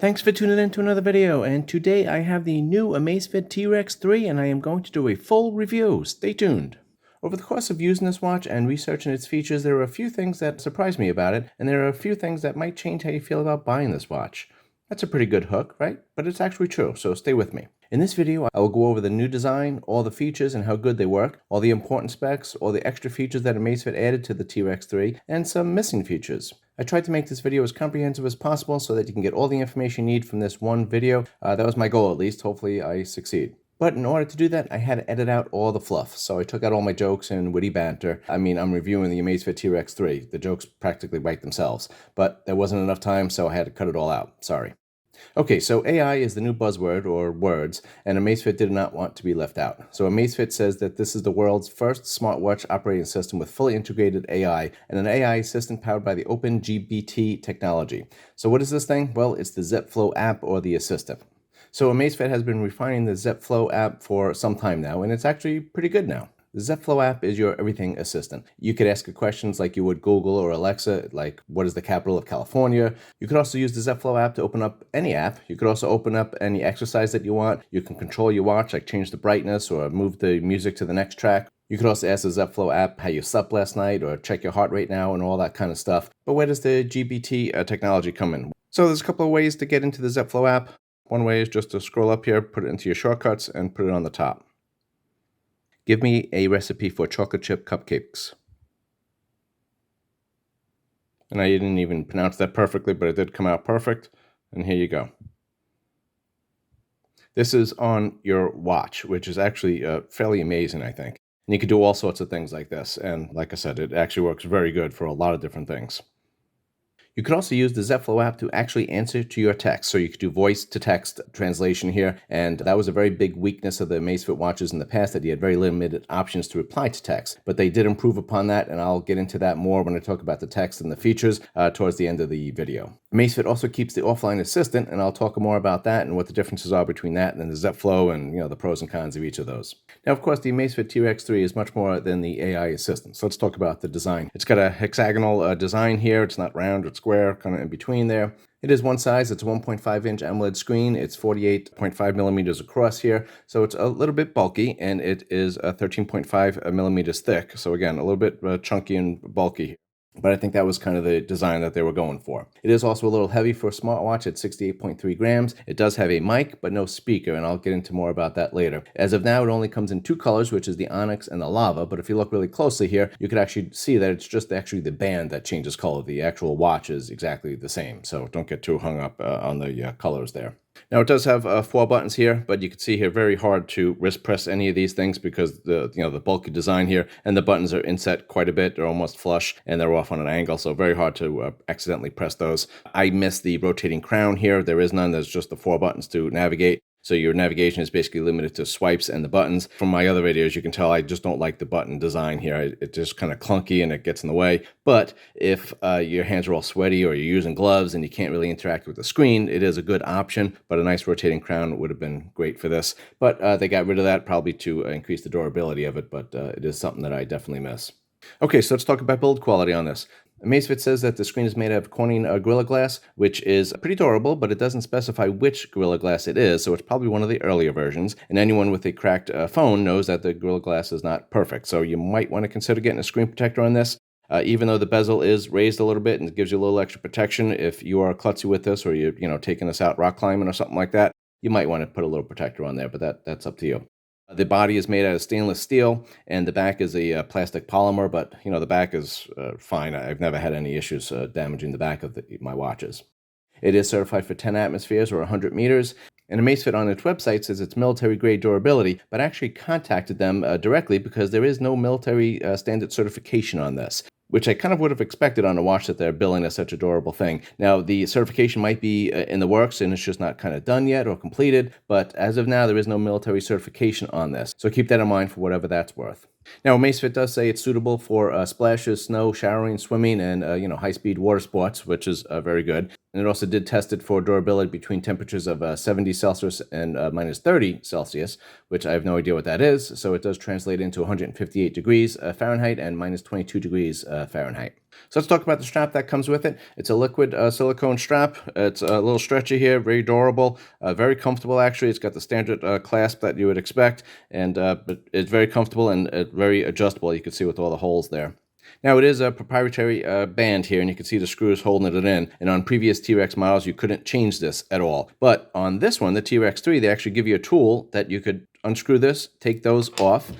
Thanks for tuning in to another video, and today I have the new Amazfit T Rex 3 and I am going to do a full review. Stay tuned. Over the course of using this watch and researching its features, there are a few things that surprised me about it, and there are a few things that might change how you feel about buying this watch. That's a pretty good hook, right? But it's actually true, so stay with me. In this video, I will go over the new design, all the features and how good they work, all the important specs, all the extra features that Amazfit added to the T Rex 3, and some missing features. I tried to make this video as comprehensive as possible so that you can get all the information you need from this one video. That was my goal, at least. Hopefully I succeed. But in order to do that, I had to edit out all the fluff. So I took out all my jokes and witty banter. I mean, I'm reviewing the Amazfit T Rex 3. The jokes practically write themselves. But there wasn't enough time, so I had to cut it all out. Sorry. Okay, so AI is the new buzzword, or words, and Amazfit did not want to be left out. So Amazfit says that this is the world's first smartwatch operating system with fully integrated AI and an AI assistant powered by the OpenGPT technology. So what is this thing? Well, it's the Zepp Flow app, or the assistant. So Amazfit has been refining the Zepp Flow app for some time now, and it's actually pretty good now. The Zepp Flow app is your everything assistant. You could ask it questions like you would Google or Alexa, like what is the capital of California. You could also use the Zepp Flow app to open up any app. You could also open up any exercise that you want. You can control your watch, like change the brightness or move the music to the next track. You could also ask the Zepp Flow app how you slept last night or check your heart rate now and all that kind of stuff. But where does the GPT technology come in? So there's a couple of ways to get into the Zepp Flow app. One way is just to scroll up here, put it into your shortcuts, and put it on the top. Give me a recipe for chocolate chip cupcakes. And I didn't even pronounce that perfectly, but it did come out perfect. And here you go. This is on your watch, which is actually fairly amazing, I think. And you can do all sorts of things like this. And like I said, it actually works very good for a lot of different things. You could also use the Zepp Flow app to actually answer to your text. So you could do voice-to-text translation here, and that was a very big weakness of the Amazfit watches in the past, that you had very limited options to reply to text. But they did improve upon that, and I'll get into that more when I talk about the text and the features towards the end of the video. Amazfit also keeps the offline assistant, and I'll talk more about that and what the differences are between that and the Zepp Flow and the pros and cons of each of those. Now, of course, the Amazfit T Rex 3 is much more than the AI assistant. So let's talk about the design. It's got a hexagonal design here. It's not round, it's square, kind of in between there. It is one size. It's a 1.5-inch AMOLED screen. It's 48.5 millimeters across here, so it's a little bit bulky, and it is 13.5 millimeters thick. So again, a little bit chunky and bulky. But I think that was kind of the design that they were going for. It is also a little heavy for a smartwatch at 68.3 grams. It does have a mic, but no speaker, and I'll get into more about that later. As of now, it only comes in two colors, which is the Onyx and the Lava, but if you look really closely here, you could actually see that it's just actually the band that changes color. The actual watch is exactly the same, so don't get too hung up on the colors there. Now, it does have 4 buttons here, but you can see here very hard to wrist press any of these things because the bulky design here, and the buttons are inset quite a bit. They're almost flush and they're off on an angle, so very hard to accidentally press those. I missed the rotating crown here. There is none. There's just the 4 buttons to navigate. So your navigation is basically limited to swipes and the buttons. From my other videos, you can tell I just don't like the button design here. It's just kind of clunky and it gets in the way. But if your hands are all sweaty or you're using gloves and you can't really interact with the screen, it is a good option. But a nice rotating crown would have been great for this. But they got rid of that probably to increase the durability of it. But it is something that I definitely miss. Okay, so let's talk about build quality on this. Amazfit says that the screen is made out of Corning Gorilla Glass, which is pretty durable, but it doesn't specify which Gorilla Glass it is, so it's probably one of the earlier versions. And anyone with a cracked phone knows that the Gorilla Glass is not perfect, so you might want to consider getting a screen protector on this. Even though the bezel is raised a little bit and it gives you a little extra protection, if you are klutzy with this or you're taking this out rock climbing or something like that, you might want to put a little protector on there, but that's up to you. The body is made out of stainless steel, and the back is a plastic polymer, but the back is fine. I've never had any issues damaging the back of my watches. It is certified for 10 atmospheres or 100 meters, and Amazfit on its website says it's military-grade durability, but actually contacted them directly because there is no military standard certification on this, which I kind of would have expected on a watch that they're billing as such a durable thing. Now, the certification might be in the works and it's just not kind of done yet or completed, but as of now, there is no military certification on this. So keep that in mind for whatever that's worth. Now, Amazfit does say it's suitable for splashes, snow, showering, swimming, and high-speed water sports, which is very good. And it also did test it for durability between temperatures of 70 Celsius and minus 30 Celsius, which I have no idea what that is. So it does translate into 158 degrees Fahrenheit and minus 22 degrees Fahrenheit. So let's talk about the strap that comes with it. It's a liquid silicone strap. It's a little stretchy here, very durable, very comfortable actually. It's got the standard clasp that you would expect, and but it's very comfortable and very adjustable. You can see with all the holes there. Now it is a proprietary band here, and you can see the screws holding it in. And on previous T-Rex models, you couldn't change this at all. But on this one, the T-Rex 3, they actually give you a tool that you could unscrew this, take those off,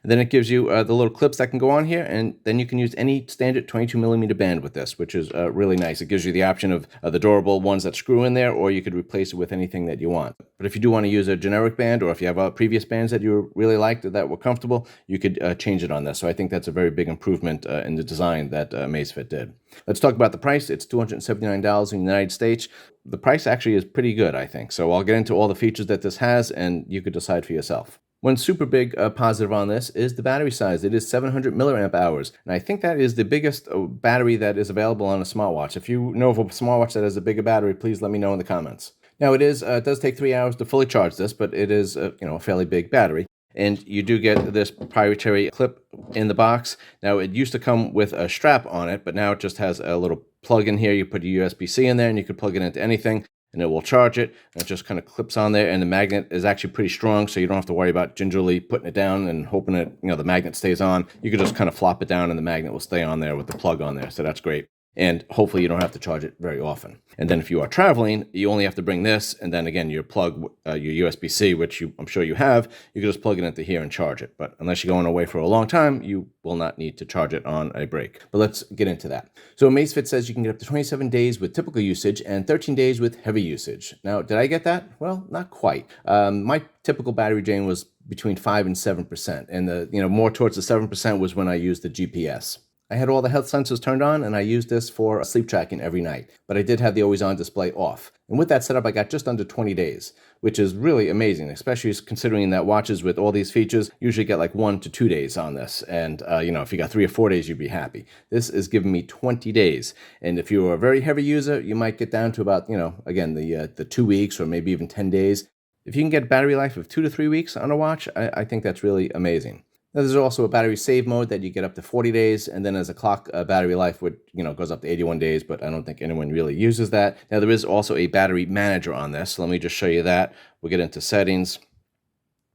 and then it gives you the little clips that can go on here, and then you can use any standard 22 millimeter band with this, which is really nice. It gives you the option of the durable ones that screw in there, or you could replace it with anything that you want. But if you do want to use a generic band, or if you have previous bands that you really liked that were comfortable, you could change it on this. So I think that's a very big improvement in the design that Amazfit did. Let's talk about the price. It's $279 in the United States. The price actually is pretty good, I think. So I'll get into all the features that this has, and you could decide for yourself. One super big positive on this is the battery size. It is 700 milliamp hours, and I think that is the biggest battery that is available on a smartwatch. If you know of a smartwatch that has a bigger battery, please let me know in the comments. Now, it does take 3 hours to fully charge this, but it is a fairly big battery. And you do get this proprietary clip in the box. Now, it used to come with a strap on it, but now it just has a little plug in here. You put your USB-C in there, and you can plug it into anything, and it will charge it. And it just kind of clips on there, and the magnet is actually pretty strong, so you don't have to worry about gingerly putting it down and hoping that the magnet stays on. You can just kind of flop it down, and the magnet will stay on there with the plug on there, so that's great. And hopefully you don't have to charge it very often. And then if you are traveling, you only have to bring this, and then again, your plug, your USB-C, which I'm sure you have, you can just plug it into here and charge it. But unless you're going away for a long time, you will not need to charge it on a break. But let's get into that. So Amazfit says you can get up to 27 days with typical usage and 13 days with heavy usage. Now, did I get that? Well, not quite. My typical battery drain was between 5 and 7%, and the more towards the 7% was when I used the GPS. I had all the health sensors turned on, and I used this for sleep tracking every night. But I did have the always-on display off. And with that setup, I got just under 20 days, which is really amazing, especially considering that watches with all these features usually get like 1 to 2 days on this. And, if you got 3 or 4 days, you'd be happy. This is giving me 20 days. And if you're a very heavy user, you might get down to about, again, the 2 weeks or maybe even 10 days. If you can get battery life of 2 to 3 weeks on a watch, I think that's really amazing. Now, there's also a battery save mode that you get up to 40 days, and then as a clock battery life, which goes up to 81 days, but I don't think anyone really uses that. Now, there is also a battery manager on this, so let me just show you that. We'll get into settings.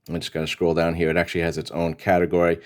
I'm just going to scroll down here. It actually has its own category.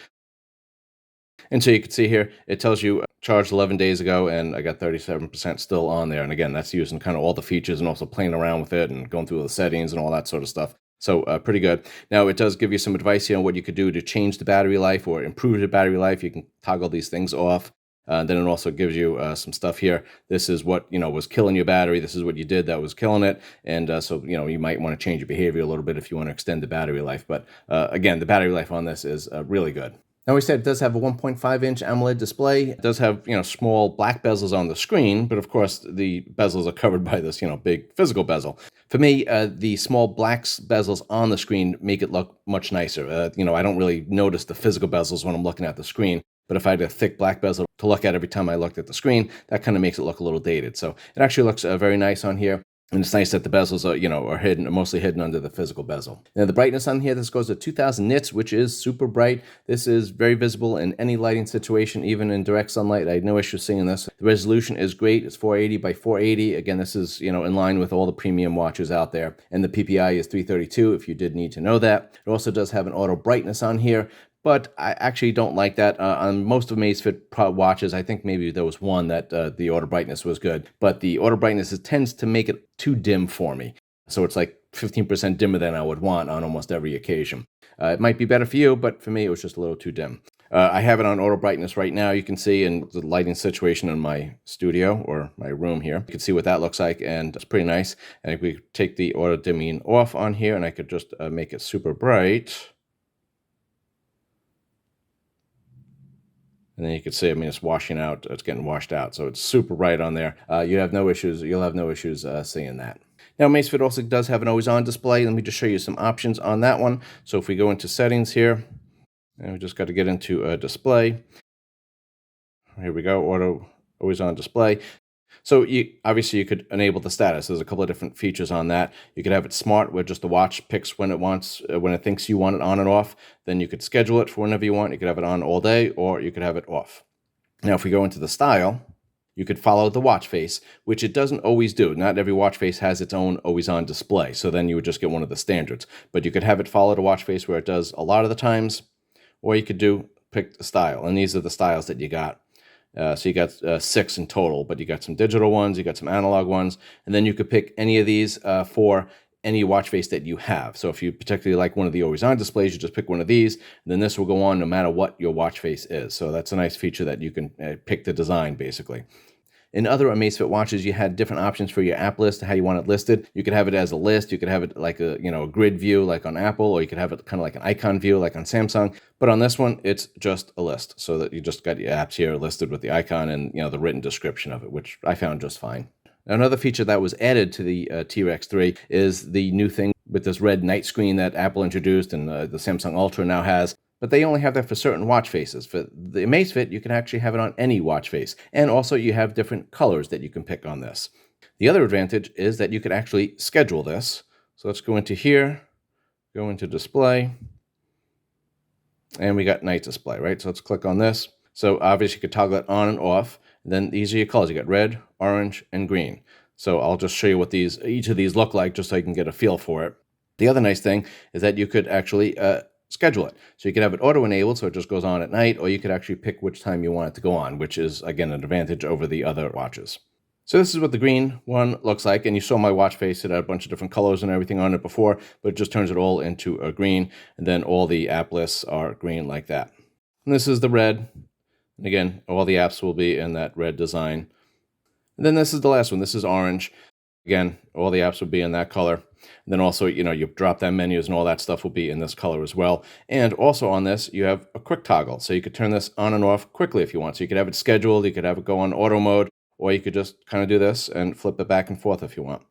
And so you can see here, it tells you charged 11 days ago, and I got 37% still on there. And again, that's using kind of all the features and also playing around with it and going through the settings and all that sort of stuff. So pretty good. Now, it does give you some advice here on what you could do to change the battery life or improve the battery life. You can toggle these things off. Then it also gives you some stuff here. This is what, was killing your battery. This is what you did that was killing it. And so, you might want to change your behavior a little bit if you want to extend the battery life. But again, the battery life on this is really good. Now, we said it does have a 1.5-inch AMOLED display. It does have, small black bezels on the screen, but of course the bezels are covered by this, big physical bezel. For me, the small black bezels on the screen make it look much nicer. I don't really notice the physical bezels when I'm looking at the screen, but if I had a thick black bezel to look at every time I looked at the screen, that kind of makes it look a little dated. So it actually looks very nice on here. And it's nice that the bezels are hidden, mostly hidden under the physical bezel. Now, the brightness on here, this goes to 2000 nits, which is super bright. This is very visible in any lighting situation, even in direct sunlight. I had no issue seeing this. The resolution is great. It's 480 by 480. Again, this is, in line with all the premium watches out there. And the PPI is 332, if you did need to know that. It also does have an auto brightness on here, but I actually don't like that. On most of Amazfit watches, I think maybe there was one that the auto brightness was good, but the auto brightness tends to make it too dim for me. So it's like 15% dimmer than I would want on almost every occasion. It might be better for you, but for me, it was just a little too dim. I have it on auto brightness right now. You can see in the lighting situation in my studio or my room here. You can see what that looks like, and it's pretty nice. And if we take the auto dimming off on here, and I could just make it super bright. And then you can see, it's washing out. It's getting washed out. So it's super bright on there. You have no issues. You'll have no issues seeing that. Now, Amazfit also does have an always-on display. Let me just show you some options on that one. So if we go into settings here, and we just got to get into display. Here we go, auto always-on display. So obviously you could enable the status. There's a couple of different features on that. You could have it smart, where just the watch picks when it thinks you want it on and off. Then you could schedule it for whenever you want. You could have it on all day, or you could have it off. Now, if we go into the style, you could follow the watch face, which it doesn't always do. Not every watch face has its own always-on display, so then you would just get one of the standards. But you could have it follow the watch face where it does a lot of the times, or you could pick the style, and these are the styles that you got. So you got 6 in total, but you got some digital ones, you got some analog ones, and then you could pick any of these for any watch face that you have. So if you particularly like one of the always-on displays, you just pick one of these, and then this will go on no matter what your watch face is. So that's a nice feature that you can pick the design, basically. In other Amazfit watches, you had different options for your app list, how you want it listed. You could have it as a list. You could have it like a grid view like on Apple, or you could have it kind of like an icon view like on Samsung. But on this one, it's just a list, so that you just got your apps here listed with the icon and the written description of it, which I found just fine. Another feature that was added to the T-Rex 3 is the new thing with this red night screen that Apple introduced and the Samsung Ultra now has. But they only have that for certain watch faces. For the Amazfit, you can actually have it on any watch face. And also you have different colors that you can pick on this. The other advantage is that you can actually schedule this. So let's go into here, go into display, and we got night display, right? So let's click on this. So obviously you could toggle it on and off. And then these are your colors. You got red, orange, and green. So I'll just show you what each of these look like just so you can get a feel for it. The other nice thing is that you could actually schedule it. So you could have it auto-enabled, so it just goes on at night, or you could actually pick which time you want it to go on, which is, again, an advantage over the other watches. So this is what the green one looks like, and you saw my watch face. It had a bunch of different colors and everything on it before, but it just turns it all into a green, and then all the app lists are green like that. And this is the red, and again, all the apps will be in that red design. And then this is the last one. This is orange. Again, all the apps will be in that color. And then also, you drop down menus and all that stuff will be in this color as well. And also on this, you have a quick toggle. So you could turn this on and off quickly if you want. So you could have it scheduled, you could have it go on auto mode, or you could just kind of do this and flip it back and forth if you want.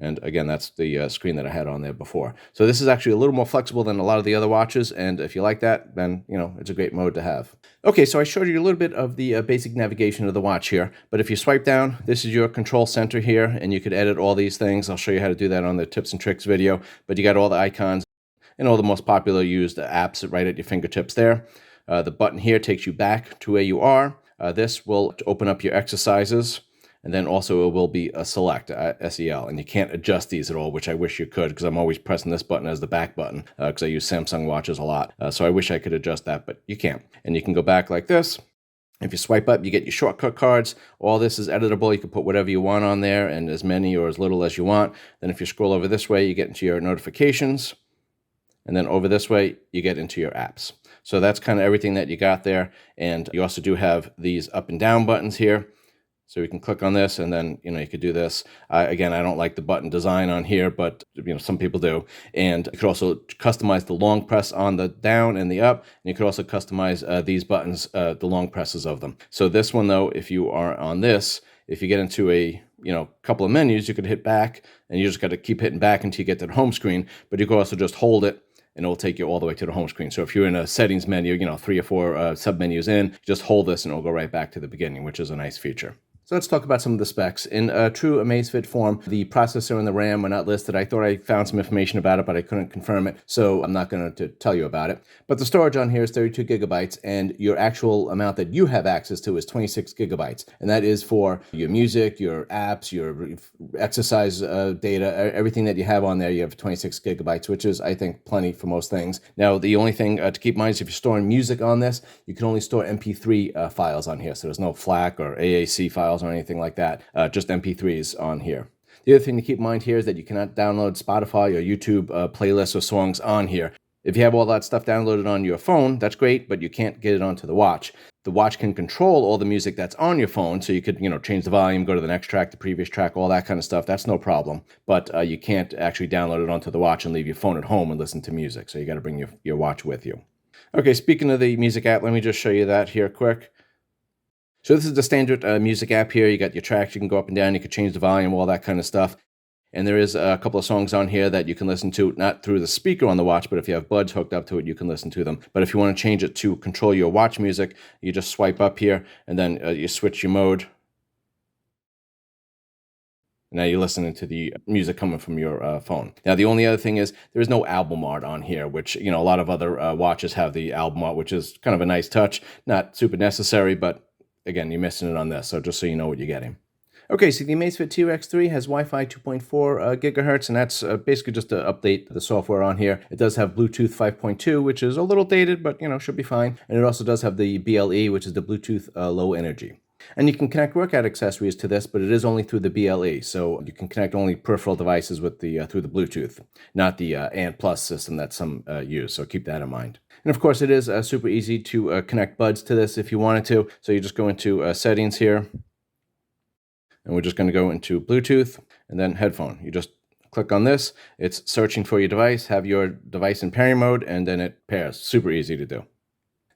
And again, that's the screen that I had on there before. So this is actually a little more flexible than a lot of the other watches. And if you like that, then, it's a great mode to have. Okay, so I showed you a little bit of the basic navigation of the watch here. But if you swipe down, this is your control center here, and you could edit all these things. I'll show you how to do that on the tips and tricks video. But you got all the icons and all the most popular used apps right at your fingertips there. The button here takes you back to where you are. This will open up your exercises. And then also it will be a select, SEL, and you can't adjust these at all, which I wish you could, because I'm always pressing this button as the back button, because I use Samsung watches a lot. So I wish I could adjust that, but you can't. And you can go back like this. If you swipe up, you get your shortcut cards. All this is editable. You can put whatever you want on there, and as many or as little as you want. Then if you scroll over this way, you get into your notifications. And then over this way, you get into your apps. So that's kind of everything that you got there. And you also do have these up and down buttons here. So we can click on this, and then, you could do this. Again, I don't like the button design on here, but, some people do. And you could also customize the long press on the down and the up. And you could also customize these buttons, the long presses of them. So this one, though, if you are on this, if you get into a, couple of menus, you could hit back, and you just got to keep hitting back until you get to the home screen. But you can also just hold it, and it will take you all the way to the home screen. So if you're in a settings menu, 3 or 4 sub-menus in, just hold this, and it'll go right back to the beginning, which is a nice feature. So let's talk about some of the specs. In true Amazfit form, the processor and the RAM are not listed. I thought I found some information about it, but I couldn't confirm it, so I'm not going to tell you about it. But the storage on here is 32 gigabytes, and your actual amount that you have access to is 26 gigabytes. And that is for your music, your apps, your exercise data, everything that you have on there, you have 26 gigabytes, which is, I think, plenty for most things. Now, the only thing to keep in mind is if you're storing music on this, you can only store MP3 files on here, so there's no FLAC or AAC files or anything like that, just MP3s on here. The other thing to keep in mind here is that you cannot download Spotify or YouTube playlists or songs on here. If you have all that stuff downloaded on your phone, that's great, but you can't get it onto the watch. The watch can control all the music that's on your phone, so you could, change the volume, go to the next track, the previous track, all that kind of stuff. That's no problem, but you can't actually download it onto the watch and leave your phone at home and listen to music, so you got to bring your watch with you. Okay, speaking of the music app, let me just show you that here quick. So this is the standard music app here. You got your tracks, you can go up and down, you can change the volume, all that kind of stuff. And there is a couple of songs on here that you can listen to, not through the speaker on the watch, but if you have buds hooked up to it, you can listen to them. But if you want to change it to control your watch music, you just swipe up here, and then you switch your mode. Now you're listening to the music coming from your phone. Now, the only other thing is there is no album art on here, which, a lot of other watches have the album art, which is kind of a nice touch. Not super necessary, but again, you're missing it on this, so just so you know what you're getting. Okay, so the Amazfit T Rex 3 has Wi-Fi 2.4 gigahertz, and that's basically just to update the software on here. It does have Bluetooth 5.2, which is a little dated, but should be fine. And it also does have the BLE, which is the Bluetooth Low Energy. And you can connect workout accessories to this, but it is only through the BLE, so you can connect only peripheral devices with the through the Bluetooth, not the ANT Plus system that some use. So keep that in mind. And of course, it is super easy to connect buds to this if you wanted to. So you just go into settings here. And we're just going to go into Bluetooth and then headphone. You just click on this. It's searching for your device, have your device in pairing mode, and then it pairs. Super easy to do.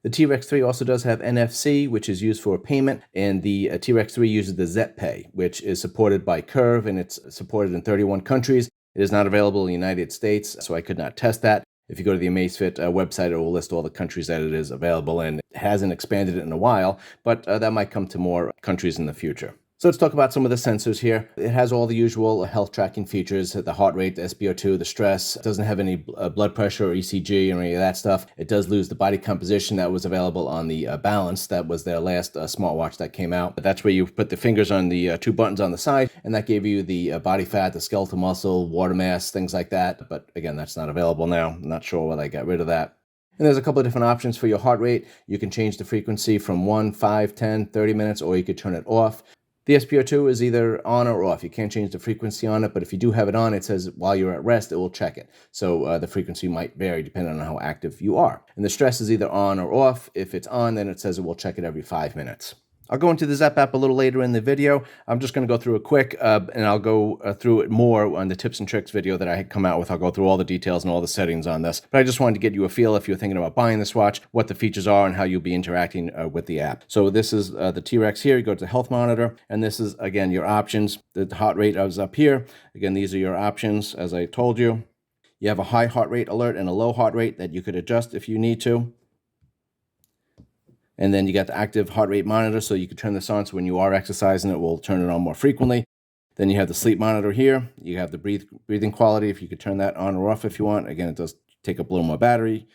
The T Rex 3 also does have NFC, which is used for payment, and the T Rex 3 uses the Zepp Pay, which is supported by Curve, and it's supported in 31 countries. It is not available in the United States, so I could not test that. If you go to the Amazfit website, it will list all the countries that it is available in. It hasn't expanded it in a while, but that might come to more countries in the future. So let's talk about some of the sensors here. It has all the usual health tracking features, the heart rate, the SpO2, the stress. It doesn't have any blood pressure or ECG or any of that stuff. It does lose the body composition that was available on the Balance. That was their last smartwatch that came out. That's where you put the fingers on the two buttons on the side, and that gave you the body fat, the skeletal muscle, water mass, things like that. But again, that's not available now. I'm not sure why they got rid of that. And there's a couple of different options for your heart rate. You can change the frequency from 1, 5, 10, 30 minutes, or you could turn it off. The SpO2 is either on or off. You can't change the frequency on it, but if you do have it on, it says while you're at rest, it will check it. So the frequency might vary depending on how active you are. And the stress is either on or off. If it's on, then it says it will check it every 5 minutes. I'll go into the Zepp app a little later in the video. I'm just going to go through it quick, and I'll go through it more on the tips and tricks video that I had come out with. I'll go through all the details and all the settings on this. But I just wanted to get you a feel if you're thinking about buying this watch, what the features are, and how you'll be interacting with the app. So this is the T Rex here. You go to the health monitor, and this is, again, your options. The heart rate is up here. Again, these are your options, as I told you. You have a high heart rate alert and a low heart rate that you could adjust if you need to. And then you got the active heart rate monitor, so you can turn this on so when you are exercising, it will turn it on more frequently. Then you have the sleep monitor here. You have the breathing quality, if you could turn that on or off if you want. Again, it does take up a little more battery.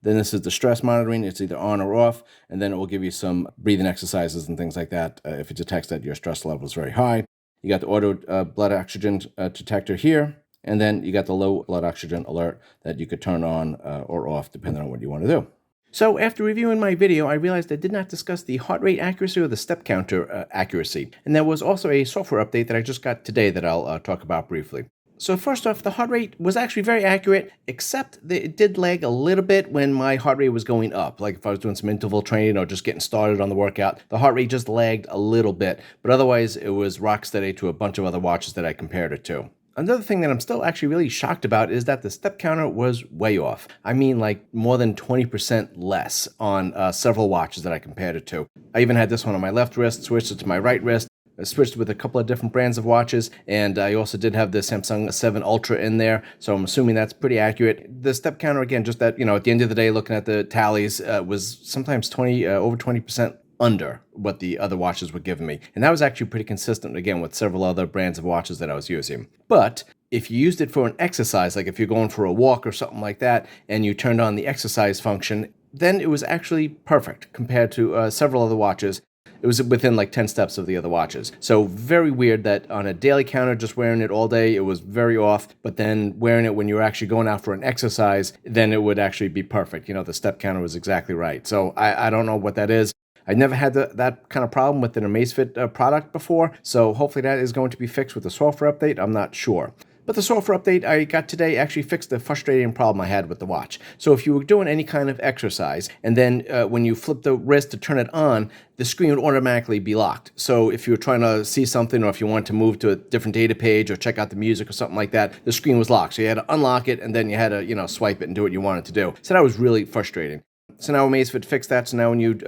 Then this is the stress monitoring. It's either on or off, and then it will give you some breathing exercises and things like that if it detects that your stress level is very high. You got the auto blood oxygen detector here, and then you got the low blood oxygen alert that you could turn on or off depending on what you want to do. So after reviewing my video, I realized I did not discuss the heart rate accuracy or the step counter accuracy. And there was also a software update that I just got today that I'll talk about briefly. So first off, the heart rate was actually very accurate, except that it did lag a little bit when my heart rate was going up. Like if I was doing some interval training or just getting started on the workout, the heart rate just lagged a little bit. But otherwise, it was rock steady to a bunch of other watches that I compared it to. Another thing that I'm still actually really shocked about is that the step counter was way off. I mean, like more than 20% less on several watches that I compared it to. I even had this one on my left wrist, switched it to my right wrist. I switched with a couple of different brands of watches, and I also did have the Samsung 7 Ultra in there, so I'm assuming that's pretty accurate. The step counter, again, just that, at the end of the day, looking at the tallies, was sometimes over 20% under what the other watches were giving me. And that was actually pretty consistent, again, with several other brands of watches that I was using. But if you used it for an exercise, like if you're going for a walk or something like that, and you turned on the exercise function, then it was actually perfect compared to several other watches. It was within like 10 steps of the other watches. So very weird that on a daily counter, just wearing it all day, it was very off. But then wearing it when you were actually going out for an exercise, then it would actually be perfect. The step counter was exactly right. So I don't know what that is. I never had that kind of problem with an Amazfit product before, so hopefully that is going to be fixed with the software update. I'm not sure. But the software update I got today actually fixed the frustrating problem I had with the watch. So if you were doing any kind of exercise, and then when you flip the wrist to turn it on, the screen would automatically be locked. So if you were trying to see something, or if you wanted to move to a different data page or check out the music or something like that, the screen was locked. So you had to unlock it, and then you had to swipe it and do what you wanted to do. So that was really frustrating. So now Amazfit fixed that. So now when you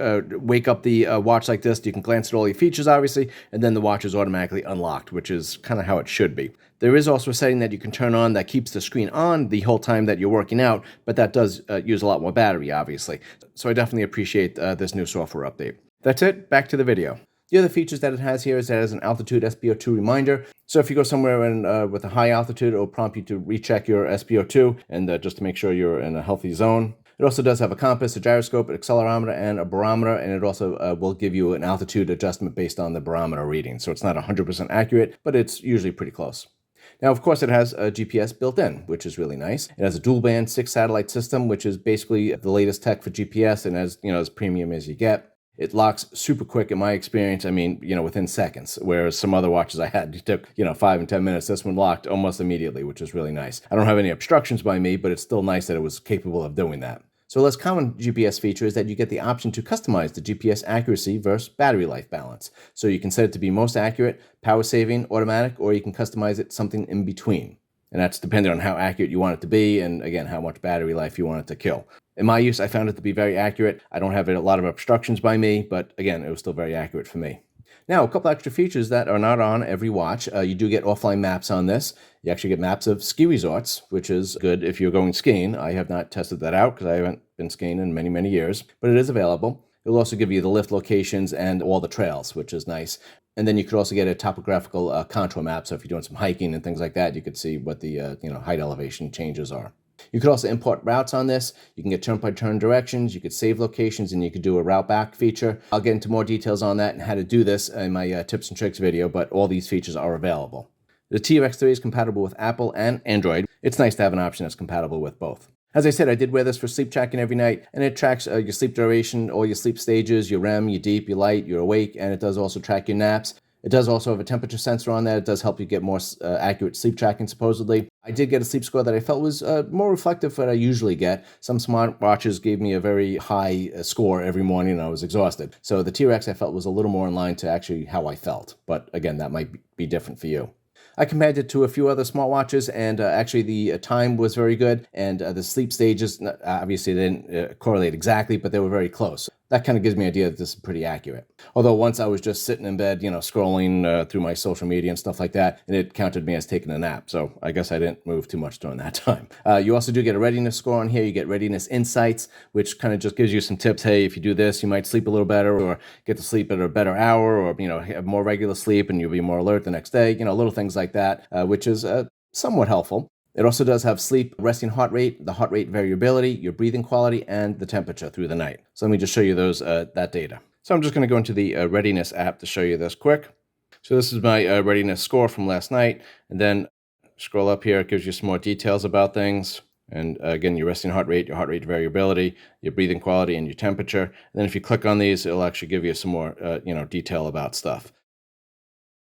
wake up the watch like this, you can glance at all your features, obviously, and then the watch is automatically unlocked, which is kind of how it should be. There is also a setting that you can turn on that keeps the screen on the whole time that you're working out, but that does use a lot more battery, obviously. So I definitely appreciate this new software update. That's it. Back to the video. The other features that it has here is that it has an altitude SpO2 reminder. So if you go somewhere with a high altitude, it will prompt you to recheck your SpO2 and just to make sure you're in a healthy zone. It also does have a compass, a gyroscope, an accelerometer, and a barometer, and it also will give you an altitude adjustment based on the barometer reading. So it's not 100% accurate, but it's usually pretty close. Now, of course, it has a GPS built in, which is really nice. It has a dual band 6 satellite system, which is basically the latest tech for GPS and as premium as you get. It locks super quick in my experience. I mean, within seconds, whereas some other watches I had, it took, 5 and 10 minutes. This one locked almost immediately, which is really nice. I don't have any obstructions by me, but it's still nice that it was capable of doing that. So a less common GPS feature is that you get the option to customize the GPS accuracy versus battery life balance. So you can set it to be most accurate, power saving, automatic, or you can customize it something in between. And that's depending on how accurate you want it to be and, again, how much battery life you want it to kill. In my use, I found it to be very accurate. I don't have a lot of obstructions by me, but again, it was still very accurate for me. Now, a couple extra features that are not on every watch. You do get offline maps on this. You actually get maps of ski resorts, which is good if you're going skiing. I have not tested that out because I haven't been skiing in many, many years, but it is available. It will also give you the lift locations and all the trails, which is nice. And then you could also get a topographical contour map. So if you're doing some hiking and things like that, you could see what the height elevation changes are. You could also import routes on this. You can get turn-by-turn directions. You could save locations, and you could do a route back feature. I'll get into more details on that and how to do this in my tips and tricks video, but all these features are available. The TREX 3 is compatible with Apple and Android. It's nice to have an option that's compatible with both. As I said, I did wear this for sleep tracking every night, and it tracks your sleep duration, all your sleep stages, your REM, your deep, your light, your awake, and it does also track your naps. It does also have a temperature sensor on that. It does help you get more accurate sleep tracking, supposedly. I did get a sleep score that I felt was more reflective of what I usually get. Some smartwatches gave me a very high score every morning, and I was exhausted. So the T-Rex I felt was a little more in line to actually how I felt. But again, that might be different for you. I compared it to a few other smartwatches, and actually the time was very good, and the sleep stages, obviously they didn't correlate exactly, but they were very close. That kind of gives me an idea that this is pretty accurate. Although once I was just sitting in bed, scrolling through my social media and stuff like that, and it counted me as taking a nap. So I guess I didn't move too much during that time. You also do get a readiness score on here. You get readiness insights, which kind of just gives you some tips. Hey, if you do this, you might sleep a little better, or get to sleep at a better hour, or have more regular sleep and you'll be more alert the next day. Little things like that, which is somewhat helpful. It also does have sleep, resting heart rate, the heart rate variability, your breathing quality, and the temperature through the night. So let me just show you that data. So I'm just going to go into the readiness app to show you this quick. So this is my readiness score from last night. And then scroll up here, it gives you some more details about things. And again, your resting heart rate, your heart rate variability, your breathing quality, and your temperature. And then if you click on these, it'll actually give you some more detail about stuff.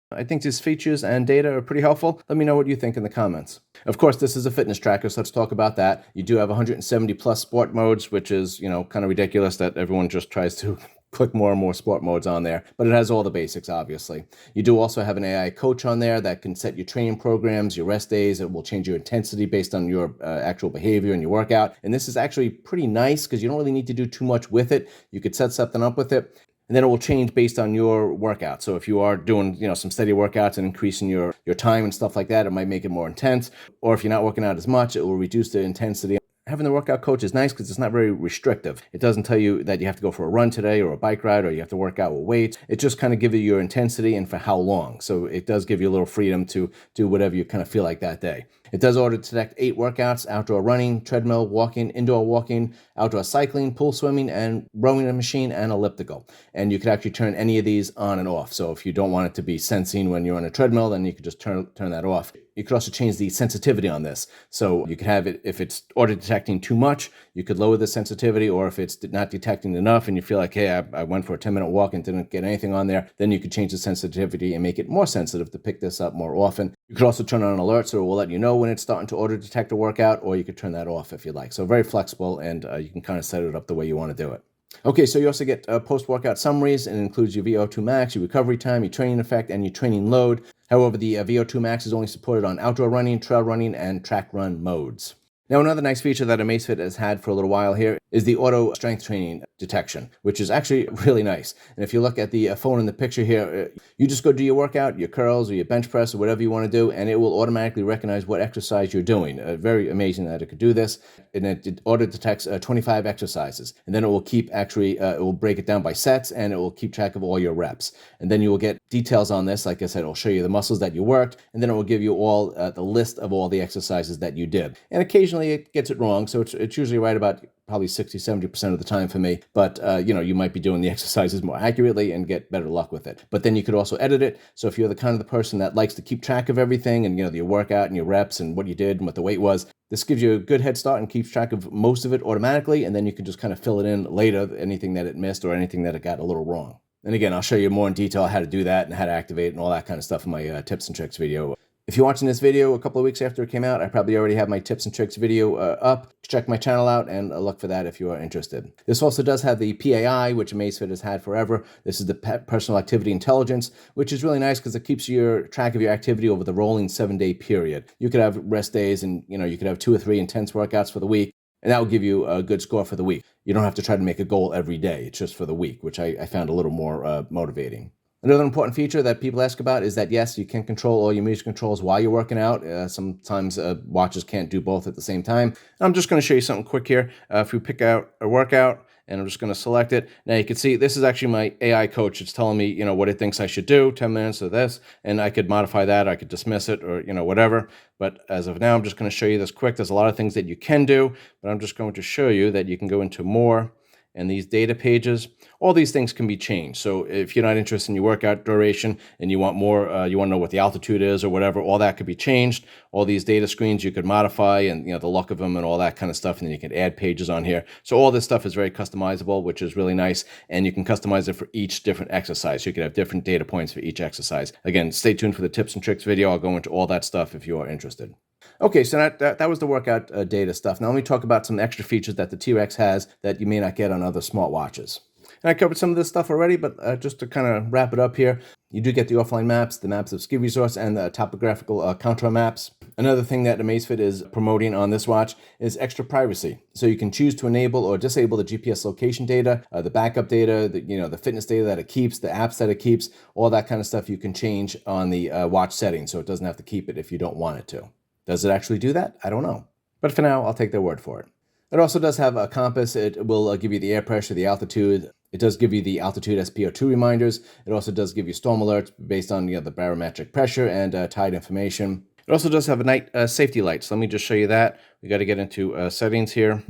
I think these features and data are pretty helpful. Let me know what you think in the comments. Of course, this is a fitness tracker, so let's talk about that. You do have 170 plus sport modes, which is, kind of ridiculous that everyone just tries to click more and more sport modes on there, but it has all the basics, obviously. You do also have an AI coach on there that can set your training programs, your rest days. It will change your intensity based on your actual behavior and your workout. And this is actually pretty nice because you don't really need to do too much with it. You could set something up with it, and then it will change based on your workout. So if you are doing, some steady workouts and increasing your time and stuff like that, it might make it more intense. Or if you're not working out as much, it will reduce the intensity. Having the workout coach is nice because it's not very restrictive. It doesn't tell you that you have to go for a run today or a bike ride or you have to work out with weights. It just kind of gives you your intensity and for how long. So it does give you a little freedom to do whatever you kind of feel like that day. It does auto detect 8 workouts: outdoor running, treadmill, walking, indoor walking, outdoor cycling, pool swimming, and rowing a machine, and elliptical. And you could actually turn any of these on and off. So if you don't want it to be sensing when you're on a treadmill, then you could just turn that off. You could also change the sensitivity on this. So you could have it, if it's auto detecting too much, you could lower the sensitivity, or if it's not detecting enough and you feel like, hey, I went for a 10-minute walk and didn't get anything on there, then you could change the sensitivity and make it more sensitive to pick this up more often. You could also turn on an alert, so it will let you know when it's starting to auto detect a workout, or you could turn that off if you like. So very flexible, and you can kind of set it up the way you want to do it. Okay, so you also get post-workout summaries, and it includes your VO₂ Max, your recovery time, your training effect, and your training load. However, the VO₂ Max is only supported on outdoor running, trail running, and track run modes. Now, another nice feature that Amazfit has had for a little while here is the auto strength training detection, which is actually really nice. And if you look at the phone in the picture here, you just go do your workout, your curls or your bench press or whatever you want to do, and it will automatically recognize what exercise you're doing. Very amazing that it could do this. And it auto detects 25 exercises. And then it will keep it will break it down by sets, and it will keep track of all your reps. And then you will get details on this. Like I said, it will show you the muscles that you worked, and then it will give you all the list of all the exercises that you did. And occasionally it gets it wrong, so it's usually right about probably 60–70% of the time for me. But, you might be doing the exercises more accurately and get better luck with it. But then you could also edit it. So if you're the kind of the person that likes to keep track of everything and, your workout and your reps and what you did and what the weight was, this gives you a good head start and keeps track of most of it automatically. And then you can just kind of fill it in later, anything that it missed or anything that it got a little wrong. And again, I'll show you more in detail how to do that and how to activate and all that kind of stuff in my tips and tricks video. If you're watching this video a couple of weeks after it came out, I probably already have my tips and tricks video up. Check my channel out and look for that if you are interested. This also does have the PAI, which Amazfit has had forever. This is the Personal Activity Intelligence, which is really nice because it keeps your track of your activity over the rolling 7-day period. You could have rest days and, you could have 2 or 3 intense workouts for the week, and that will give you a good score for the week. You don't have to try to make a goal every day. It's just for the week, which I found a little more motivating. Another important feature that people ask about is that, yes, you can control all your music controls while you're working out. Sometimes watches can't do both at the same time. I'm just going to show you something quick here. If we pick out a workout, and I'm just going to select it. Now you can see this is actually my AI coach. It's telling me, what it thinks I should do, 10 minutes of this, and I could modify that. I could dismiss it or, whatever. But as of now, I'm just going to show you this quick. There's a lot of things that you can do, but I'm just going to show you that you can go into more. And these data pages, all these things can be changed. So if you're not interested in your workout duration and you want more, you want to know what the altitude is or whatever, all that could be changed. All these data screens you could modify and, the look of them and all that kind of stuff. And then you can add pages on here. So all this stuff is very customizable, which is really nice. And you can customize it for each different exercise. You can have different data points for each exercise. Again, stay tuned for the tips and tricks video. I'll go into all that stuff if you are interested. Okay, so that was the workout data stuff. Now let me talk about some extra features that the T Rex has that you may not get on other smartwatches. And I covered some of this stuff already, but just to kind of wrap it up here, you do get the offline maps, the maps of ski resource, and the topographical contour maps. Another thing that Amazfit is promoting on this watch is extra privacy. So you can choose to enable or disable the GPS location data, the backup data, the fitness data that it keeps, the apps that it keeps, all that kind of stuff you can change on the watch settings, so it doesn't have to keep it if you don't want it to. Does it actually do that? I don't know. But for now, I'll take their word for it. It also does have a compass. It will give you the air pressure, the altitude. It does give you the altitude SpO2 reminders. It also does give you storm alerts based on the barometric pressure and tide information. It also does have a night safety light. So let me just show you that. We got to get into settings here.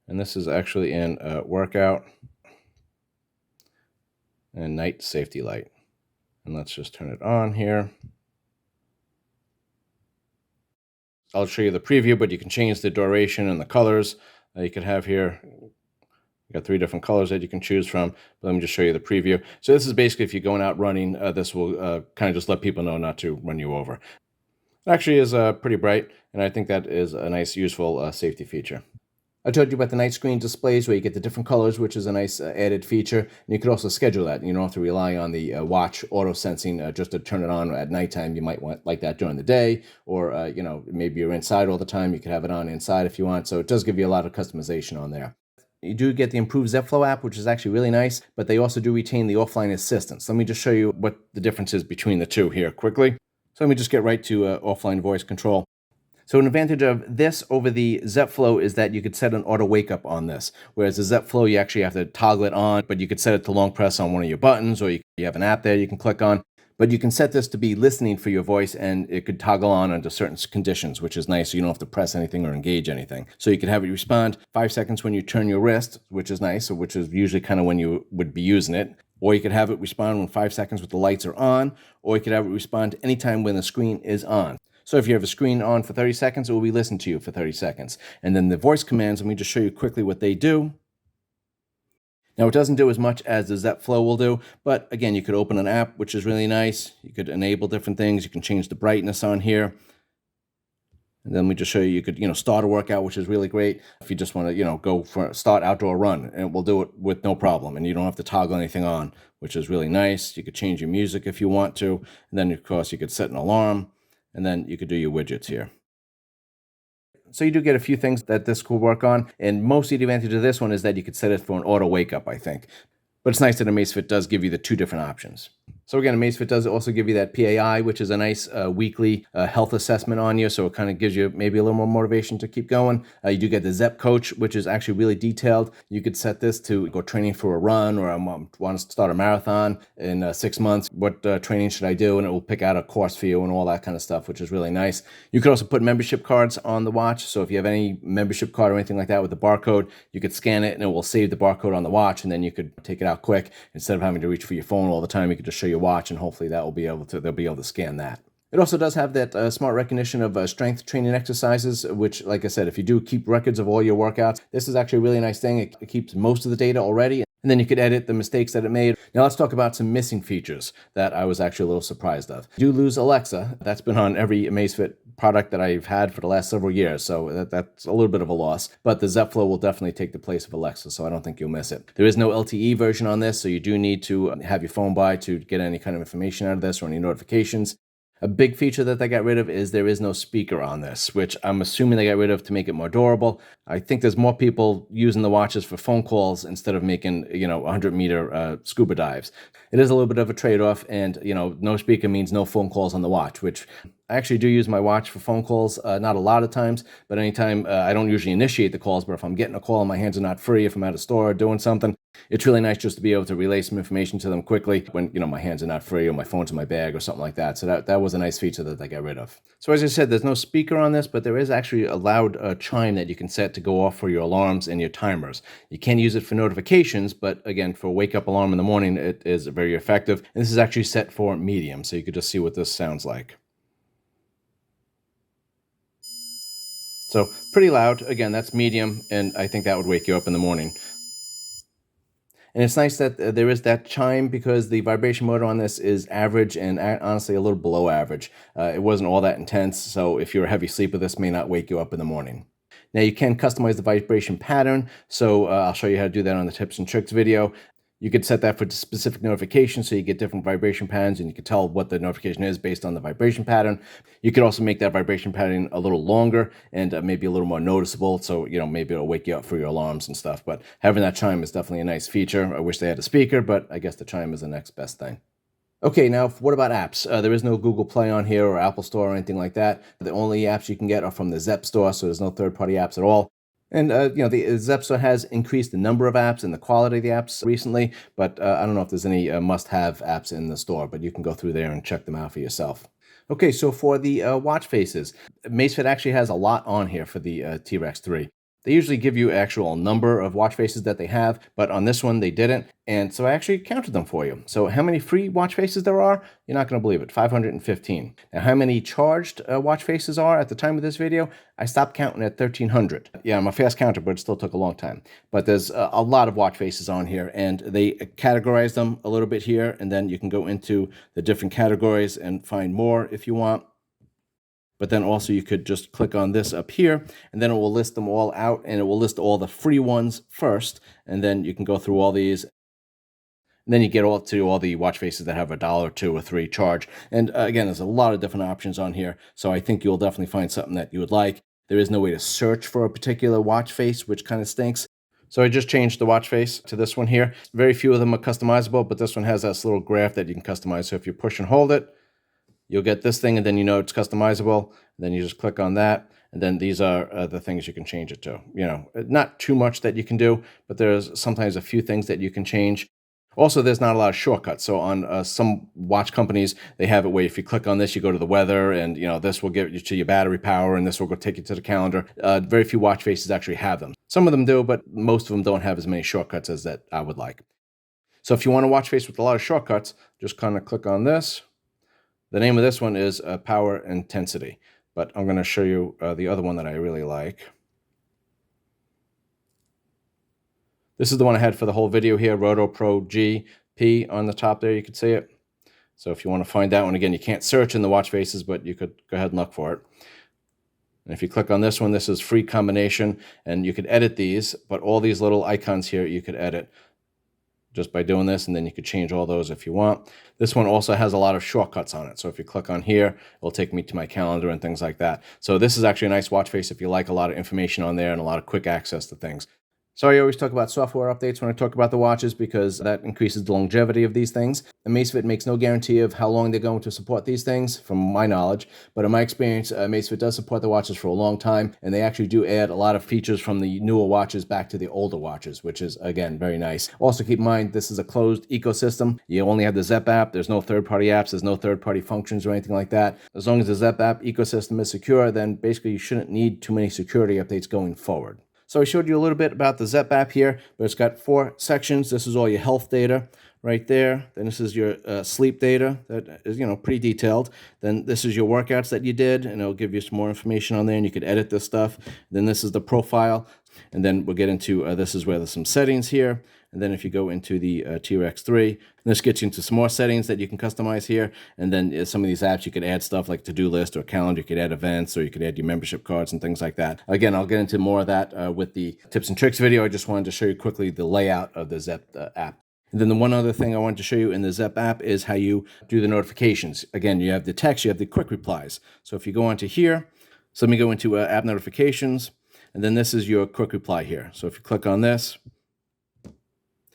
And this is actually in workout and night safety light. And let's just turn it on here. I'll show you the preview, but you can change the duration and the colors you could have here. You got 3 different colors that you can choose from. But let me just show you the preview. So this is basically if you're going out running, this will kind of just let people know not to run you over. It actually is pretty bright, and I think that is a nice, useful safety feature. I told you about the night screen displays where you get the different colors, which is a nice added feature. And you could also schedule that. You don't have to rely on the watch auto sensing just to turn it on at nighttime. You might want like that during the day, or maybe you're inside all the time. You could have it on inside if you want. So it does give you a lot of customization on there. You do get the improved Zepp Flow app, which is actually really nice, but they also do retain the offline assistance. Let me just show you what the difference is between the two here quickly. So let me just get right to offline voice control. So an advantage of this over the Zepp Flow is that you could set an auto wake up on this. Whereas the Zepp Flow, you actually have to toggle it on, but you could set it to long press on one of your buttons, or you have an app there you can click on. But you can set this to be listening for your voice, and it could toggle on under certain conditions, which is nice. So you don't have to press anything or engage anything. So you can have it respond 5 seconds when you turn your wrist, which is nice, which is usually kind of when you would be using it. Or you could have it respond when 5 seconds when the lights are on, or you could have it respond anytime when the screen is on. So if you have a screen on for 30 seconds, it will be listening to you for 30 seconds. And then the voice commands, let me just show you quickly what they do. Now, it doesn't do as much as the Zepp Flow will do, but again, you could open an app, which is really nice. You could enable different things. You can change the brightness on here. And then we just show you could, start a workout, which is really great. If you just want to, go for a start outdoor run, and it will do it with no problem. And you don't have to toggle anything on, which is really nice. You could change your music if you want to. And then, of course, you could set an alarm. And then you could do your widgets here. So you do get a few things that this could work on. And mostly the advantage of this one is that you could set it for an auto wake up, I think. But it's nice that Amazfit does give you the 2 different options. So again, Amazfit does also give you that PAI, which is a nice weekly health assessment on you. So it kind of gives you maybe a little more motivation to keep going. You do get the Zepp Coach, which is actually really detailed. You could set this to go training for a run, or I want to start a marathon in 6 months. What training should I do? And it will pick out a course for you and all that kind of stuff, which is really nice. You could also put membership cards on the watch. So if you have any membership card or anything like that with the barcode, you could scan it and it will save the barcode on the watch, and then you could take it out quick. Instead of having to reach for your phone all the time, you could just show your watch, and hopefully they'll be able to scan that. It also does have that smart recognition of strength training exercises, which, like I said, if you do keep records of all your workouts, this is actually a really nice thing. It keeps most of the data already, and then you could edit the mistakes that it made. Now let's talk about some missing features that I was actually a little surprised of. You do lose Alexa. That's been on every Amazfit product that I've had for the last several years, so that's a little bit of a loss. But the Zepp Flow will definitely take the place of Alexa, so I don't think you'll miss it. There is no LTE version on this, so you do need to have your phone by to get any kind of information out of this or any notifications. A big feature that they got rid of is there is no speaker on this, which I'm assuming they got rid of to make it more durable. I think there's more people using the watches for phone calls instead of making, 100-meter scuba dives. It is a little bit of a trade-off, and, no speaker means no phone calls on the watch, which I actually do use my watch for phone calls, not a lot of times, but anytime. I don't usually initiate the calls, but if I'm getting a call and my hands are not free, if I'm at a store doing something, it's really nice just to be able to relay some information to them quickly when, my hands are not free or my phone's in my bag or something like that. So that was a nice feature that they got rid of. So as I said, there's no speaker on this, but there is actually a loud chime that you can set to go off for your alarms and your timers. You can use it for notifications, but again, for a wake-up alarm in the morning, it is very effective. And this is actually set for medium, so you could just see what this sounds like. So pretty loud. Again, that's medium, and I think that would wake you up in the morning. And it's nice that there is that chime, because the vibration motor on this is average and honestly a little below average. It wasn't all that intense, so if you're a heavy sleeper, this may not wake you up in the morning. Now you can customize the vibration pattern, so I'll show you how to do that on the tips and tricks video. You could set that for specific notifications, so you get different vibration patterns, and you can tell what the notification is based on the vibration pattern. You could also make that vibration pattern a little longer and maybe a little more noticeable, so maybe it'll wake you up for your alarms and stuff. But having that chime is definitely a nice feature. I wish they had a speaker, but I guess the chime is the next best thing. Okay, now what about apps? There is no Google Play on here or Apple Store or anything like that. The only apps you can get are from the Zepp Store, so there's no third-party apps at all. And, the Zepp Store has increased the number of apps and the quality of the apps recently, but I don't know if there's any must-have apps in the store, but you can go through there and check them out for yourself. Okay, so for the watch faces, Amazfit actually has a lot on here for the T Rex 3. They usually give you actual number of watch faces that they have, but on this one they didn't, and so I actually counted them for you. So how many free watch faces there are? You're not going to believe it, 515. Now how many charged watch faces are at the time of this video? I stopped counting at 1,300. Yeah, I'm a fast counter, but it still took a long time. But there's a lot of watch faces on here, and they categorize them a little bit here, and then you can go into the different categories and find more if you want. But then also you could just click on this up here, and then it will list them all out, and it will list all the free ones first, and then you can go through all these. And then you get all the watch faces that have $1, $2, or $3 charge. And again, there's a lot of different options on here, so I think you'll definitely find something that you would like. There is no way to search for a particular watch face, which kind of stinks. So I just changed the watch face to this one here. Very few of them are customizable, but this one has this little graph that you can customize. So if you push and hold it, you'll get this thing, and then it's customizable. And then you just click on that, and then these are the things you can change it to. Not too much that you can do, but there's sometimes a few things that you can change. Also, there's not a lot of shortcuts. So on some watch companies, they have it where if you click on this, you go to the weather, and this will get you to your battery power, and this will go take you to the calendar. Very few watch faces actually have them. Some of them do, but most of them don't have as many shortcuts as that I would like. So if you want a watch face with a lot of shortcuts, just kind of click on this. The name of this one is Power Intensity, but I'm going to show you the other one that I really like. This is the one I had for the whole video here, Roto Pro GP on the top there. You can see it. So if you want to find that one, again, you can't search in the watch faces, but you could go ahead and look for it. And if you click on this one, this is free combination, and you could edit these, but all these little icons here you could edit just by doing this, and then you could change all those if you want. This one also has a lot of shortcuts on it. So if you click on here, it'll take me to my calendar and things like that. So this is actually a nice watch face if you like a lot of information on there and a lot of quick access to things. So I always talk about software updates when I talk about the watches because that increases the longevity of these things. Amazfit makes no guarantee of how long they're going to support these things, from my knowledge. But in my experience, Amazfit does support the watches for a long time, and they actually do add a lot of features from the newer watches back to the older watches, which is, again, very nice. Also, keep in mind, this is a closed ecosystem. You only have the Zepp app. There's no third-party apps. There's no third-party functions or anything like that. As long as the Zepp app ecosystem is secure, then basically you shouldn't need too many security updates going forward. So I showed you a little bit about the Zepp app here, but it's got 4 sections. This is all your health data right there. Then this is your sleep data that is, pretty detailed. Then this is your workouts that you did, and it'll give you some more information on there, and you could edit this stuff. Then this is the profile, and then we'll get into, this is where there's some settings here. And then if you go into the TREX 3, this gets you into some more settings that you can customize here. And then some of these apps, you could add stuff like to-do list or calendar. You could add events, or you could add your membership cards and things like that. Again, I'll get into more of that with the tips and tricks video. I just wanted to show you quickly the layout of the Zepp app. And then the one other thing I wanted to show you in the Zepp app is how you do the notifications. Again, you have the text, you have the quick replies. So if you go onto here, so let me go into app notifications, and then this is your quick reply here. So if you click on this,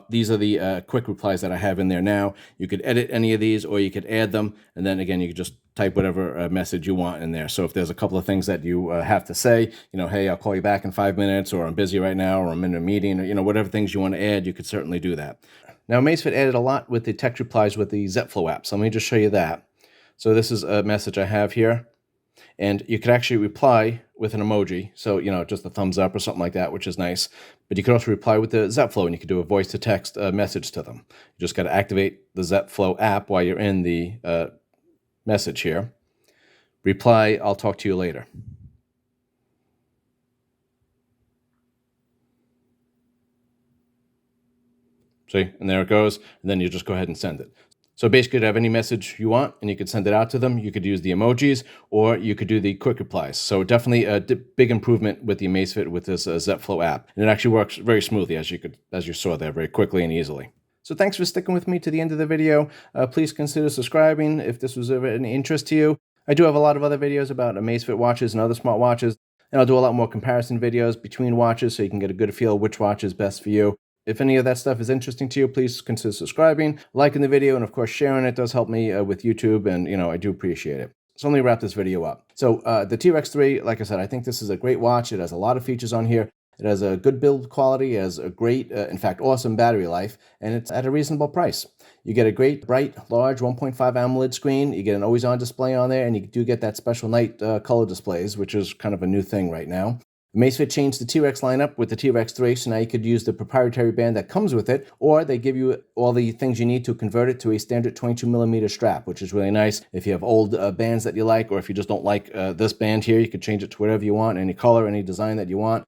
these are the quick replies that I have in there now. You could edit any of these, or you could add them, and then again, you could just type whatever message you want in there. So if there's a couple of things that you have to say, hey, I'll call you back in 5 minutes, or I'm busy right now, or I'm in a meeting, or whatever things you want to add, you could certainly do that. Now, Amazfit added a lot with the text replies with the Zepp Flow app. So let me just show you that. So this is a message I have here. And you could actually reply with an emoji. So, just a thumbs up or something like that, which is nice. But you could also reply with the Zepp Flow, and you could do a voice-to-text message to them. You just got to activate the Zepp Flow app while you're in the message here. Reply, I'll talk to you later. See, and there it goes. And then you just go ahead and send it. So basically, to have any message you want, and you could send it out to them, you could use the emojis, or you could do the quick replies. So definitely a big improvement with the Amazfit with this Zepp Flow app. And it actually works very smoothly, as you saw there, very quickly and easily. So thanks for sticking with me to the end of the video. Please consider subscribing if this was of any interest to you. I do have a lot of other videos about Amazfit watches and other smart watches, and I'll do a lot more comparison videos between watches so you can get a good feel of which watch is best for you. If any of that stuff is interesting to you, please consider subscribing, liking the video, and of course sharing it does help me with YouTube, and I do appreciate it. So let me wrap this video up. So the TREX 3, like I said, I think this is a great watch. It has a lot of features on here. It has a good build quality, it has a great, in fact, awesome battery life, and it's at a reasonable price. You get a great, bright, large 1.5 AMOLED screen. You get an always-on display on there, and you do get that special night color displays, which is kind of a new thing right now. Amazfit changed the T-Rex lineup with the TREX 3, so now you could use the proprietary band that comes with it, or they give you all the things you need to convert it to a standard 22mm strap, which is really nice. If you have old bands that you like, or if you just don't like this band here, you could change it to whatever you want, any color, any design that you want.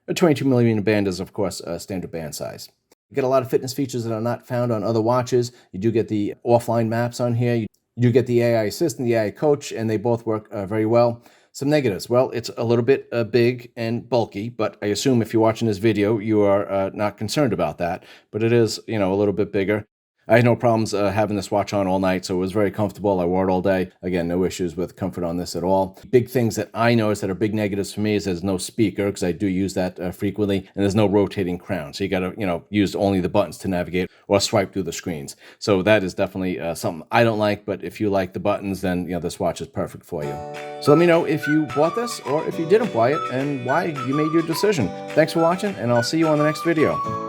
A 22mm band is, of course, a standard band size. You get a lot of fitness features that are not found on other watches. You do get the offline maps on here. You do get the AI assistant, the AI coach, and they both work very well. Some negatives. Well, it's a little bit big and bulky, but I assume if you're watching this video, you are not concerned about that. But it is, a little bit bigger. I had no problems having this watch on all night, so it was very comfortable. I wore it all day. Again, no issues with comfort on this at all. Big things that I noticed that are big negatives for me is there's no speaker, because I do use that frequently, and there's no rotating crown. So you got to, use only the buttons to navigate or swipe through the screens. So that is definitely something I don't like, but if you like the buttons, then, this watch is perfect for you. So let me know if you bought this or if you didn't buy it and why you made your decision. Thanks for watching, and I'll see you on the next video.